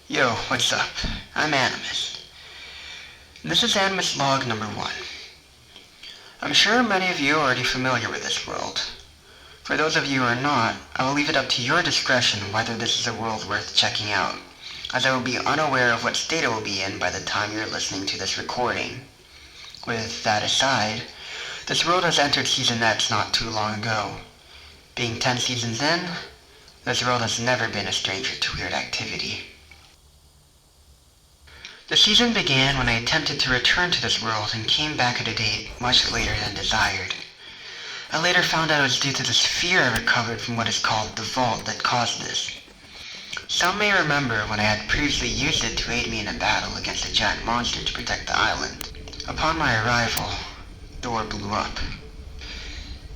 Yo, what's up? I'm Anomis. This is Anomis Log number 1. I'm sure many of you are already familiar with this world. For those of you who are not, I will leave it up to your discretion whether this is a world worth checking out, as I will be unaware of what state it will be in by the time you're listening to this recording. With that aside, this world has entered Season X not too long ago. Being 10 seasons in, this world has never been a stranger to weird activity. The season began when I attempted to return to this world and came back at a date much later than desired. I later found out it was due to the sphere I recovered from what is called the vault that caused this. Some may remember when I had previously used it to aid me in a battle against a giant monster to protect the island. Upon my arrival, the door blew up.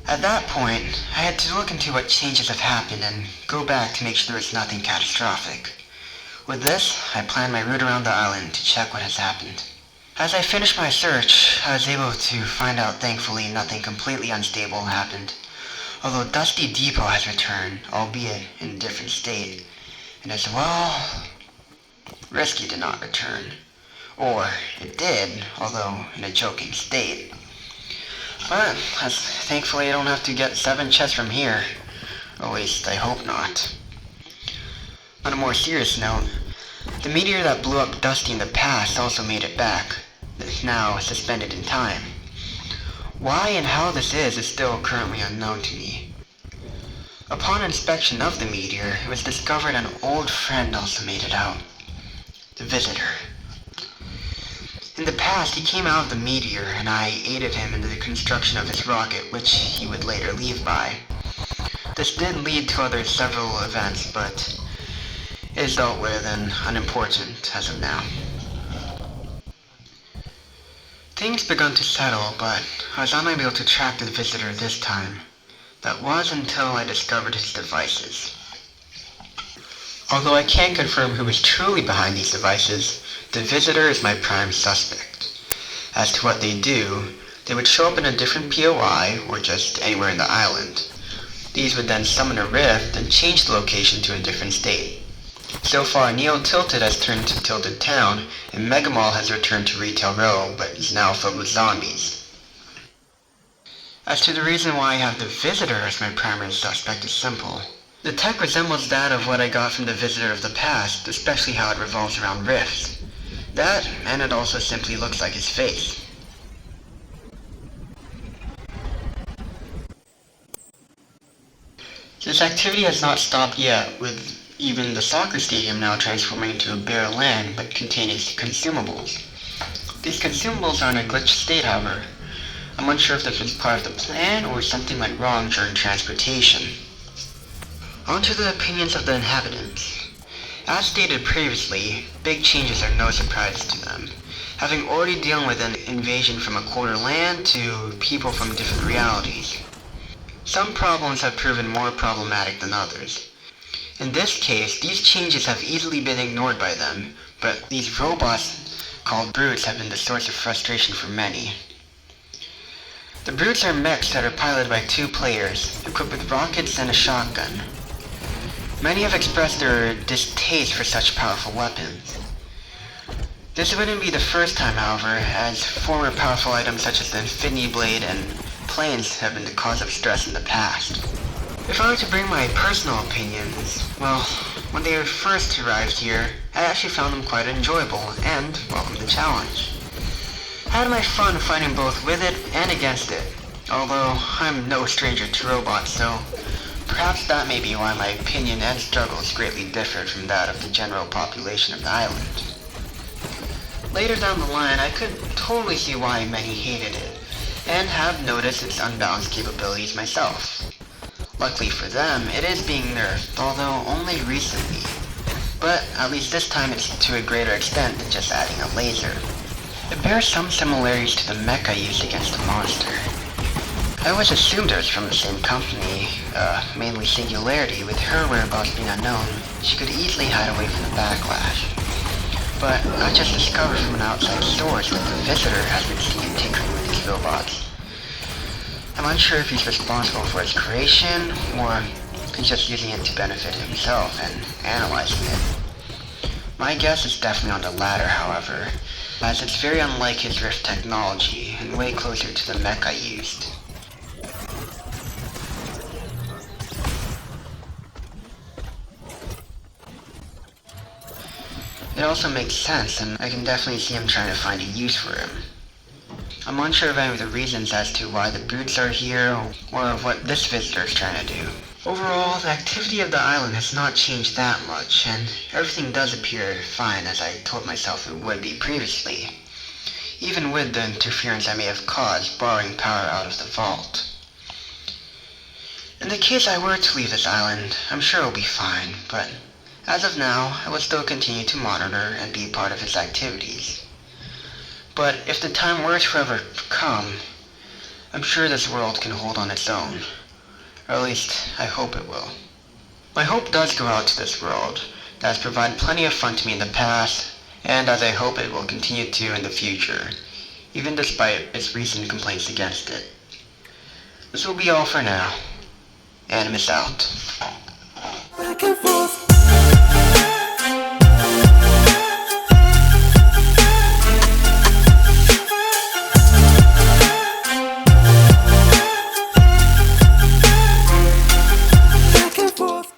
At that point, I had to look into what changes have happened and go back to make sure there was nothing catastrophic. With this, I planned my route around the island to check what has happened. As I finished my search, I was able to find out thankfully nothing completely unstable happened, although Dusty Depot has returned, albeit in a different state, and as well, Risky did not return. Or, it did, although in a joking state. But, as thankfully I don't have to get 7 chests from here. At least, I hope not. On a more serious note, the meteor that blew up Dusty in the past also made it back. It's now suspended in time. Why and how this is still currently unknown to me. Upon inspection of the meteor, it was discovered an old friend also made it out. The Visitor. In the past, he came out of the meteor, and I aided him in the construction of his rocket, which he would later leave by. This did lead to other several events, but it is dealt with and unimportant as of now. Things begun to settle, but I was unable to track the Visitor this time. That was until I discovered his devices. Although I can't confirm who is truly behind these devices, the Visitor is my prime suspect. As to what they do, they would show up in a different POI or just anywhere in the island. These would then summon a rift and change the location to a different state. So far, Neo Tilted has turned to Tilted Town, and Mega Mall has returned to Retail Row, but is now filled with zombies. As to the reason why I have the Visitor as my primary suspect is simple. The tech resembles that of what I got from the Visitor of the past, especially how it revolves around rifts. That, and it also simply looks like his face. This activity has not stopped yet, with even the soccer stadium now transforming into a bare land but containing consumables. These consumables are in a glitched state, however. I'm unsure if this was part of the plan or something went wrong during transportation. On to the opinions of the inhabitants. As stated previously, big changes are no surprise to them, having already dealt with an invasion from a quarter land to people from different realities. Some problems have proven more problematic than others. In this case, these changes have easily been ignored by them, but these robots called brutes have been the source of frustration for many. The brutes are mechs that are piloted by 2 players, equipped with rockets and a shotgun. Many have expressed their distaste for such powerful weapons. This wouldn't be the first time, however, as former powerful items such as the Infinity Blade and planes have been the cause of stress in the past. If I were to bring my personal opinions, well, when they first arrived here, I actually found them quite enjoyable and welcomed the challenge. I had my fun fighting both with it and against it, although I'm no stranger to robots, so perhaps that may be why my opinion and struggles greatly differed from that of the general population of the island. Later down the line, I could totally see why many hated it, and have noticed its unbalanced capabilities myself. Luckily for them, it is being nerfed, although only recently. But at least this time it's to a greater extent than just adding a laser. It bears some similarities to the mech I used against the monster. I always assumed it was from the same company, mainly Singularity. With her whereabouts being unknown, she could easily hide away from the backlash. But I just discovered from an outside source that the Visitor has been seen tinkering with these robots. I'm unsure if he's responsible for its creation, or he's just using it to benefit himself and analyzing it. My guess is definitely on the latter, however, as it's very unlike his rift technology and way closer to the mech I used. It also makes sense, and I can definitely see him trying to find a use for him. I'm unsure of any of the reasons as to why the brutes are here, or what this visitor is trying to do. Overall, the activity of the island has not changed that much, and everything does appear fine as I told myself it would be previously, even with the interference I may have caused borrowing power out of the vault. In the case I were to leave this island, I'm sure it'll be fine, but as of now, I will still continue to monitor and be part of its activities. But if the time were to ever come, I'm sure this world can hold on its own. Or at least, I hope it will. My hope does go out to this world, that has provided plenty of fun to me in the past, and as I hope it will continue to in the future, even despite its recent complaints against it. This will be all for now. Anomis out. Back and forth.